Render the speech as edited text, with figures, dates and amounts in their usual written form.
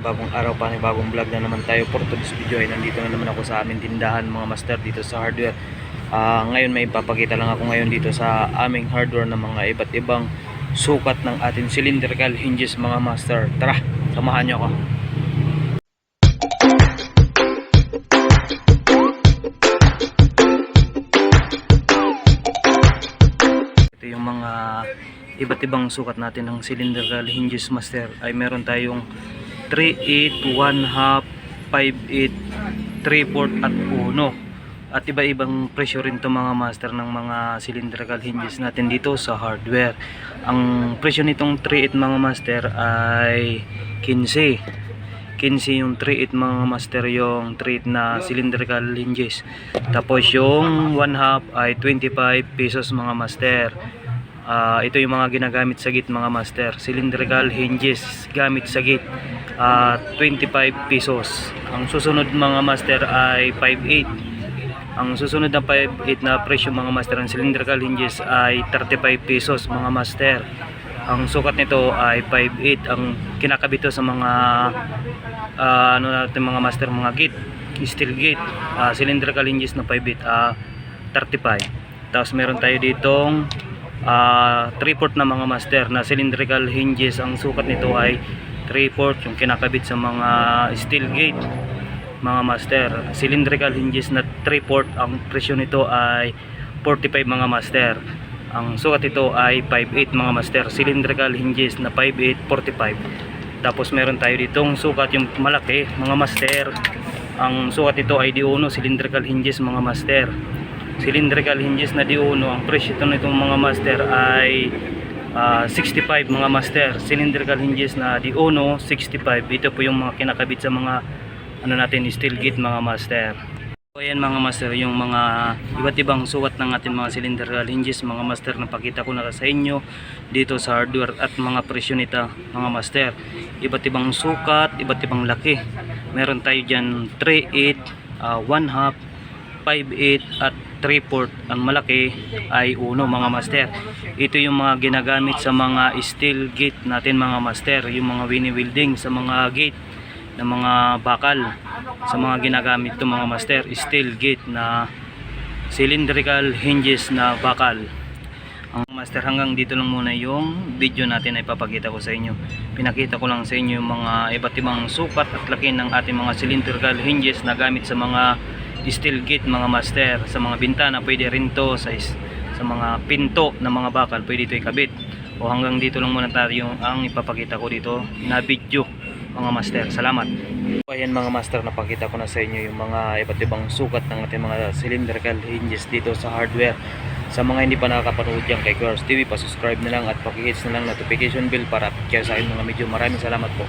panibagong araw, panibagong vlog na naman tayo. For today's video ay nandito na naman ako sa aming tindahan mga master dito sa hardware. Ngayon may ipapakita lang ako ngayon dito sa aming hardware ng mga iba't ibang sukat ng ating cylindrical hinges mga master. Tara, samahan nyo ako. Ito yung mga iba't ibang sukat natin ng cylindrical hinges master. Ay meron tayong 3/8, 1/2, 5/8, 3/4 at 1. At iba-ibang presyo rin to mga master ng mga cylindrical hinges natin dito sa hardware. Ang presyo nitong 3/8 mga master ay 15 yung 3/8 mga master, yung 3/8 na cylindrical hinges. Tapos yung 1/2 ay 25 pesos mga master. Ito yung mga ginagamit sa gate mga master, cylindrical hinges gamit sa gate, 25 pesos. Ang susunod mga master ay 5/8. Ang susunod na 5/8 na presyo mga master ng cylindrical hinges ay 35 pesos mga master. Ang sukat nito ay 5/8. Ang kinakabit sa mga ano natin mga master, mga gate, steel gate, cylindrical hinges na 5/8, 35. Tapos meron tayo ditong 3/4 na mga master na cylindrical hinges. Ang sukat nito ay 3/4, yung kinakabit sa mga steel gate mga master, cylindrical hinges na 3/4. Ang presyo nito ay 45 mga master. Ang sukat nito ay 5/8 mga master, cylindrical hinges na 5/8, 45. Tapos meron tayo ditong sukat yung malaki mga master. Ang sukat nito ay D1 cylindrical hinges mga master, cylindrical hinges na D1. Ang presyo nitong mga master ay 65 mga master, cylindrical hinges na D1, 65. Ito po yung mga kinakabit sa mga ano natin, steel gate mga master. So ayan mga master, yung mga iba't ibang sukat ng ating mga cylindrical hinges mga master na pakita ko na sa inyo dito sa hardware, at mga presyo nito mga master. Iba't ibang sukat, iba't ibang laki. Meron tayo dyan 3/8, 1/2, 5/8 at 3/4. Ang malaki ay 1 mga master. Ito yung mga ginagamit sa mga steel gate natin mga master, yung mga wini-welding sa mga gate ng mga bakal. Sa mga ginagamit ito mga master, steel gate na cylindrical hinges na bakal. Ang master, hanggang dito lang muna yung video natin ay papakita ko sa inyo. Pinakita ko lang sa inyo yung mga iba't ibang sukat at laki ng ating mga cylindrical hinges na gamit sa mga steel gate mga master. Sa mga bintana pwede rin to, sa mga pinto na mga bakal pwede ito ikabit. O hanggang dito lang muna tayo ang ipapakita ko dito na video mga master. Salamat. Ayan mga master, napakita ko na sa inyo yung mga iba't ibang sukat ng ating mga cylindrical hinges dito sa hardware. Sa mga hindi pa nakakapanood dyan kay Cars TV, pa-subscribe na lang at paki-hit na lang notification bell para update sa akin mga video. Maraming salamat po.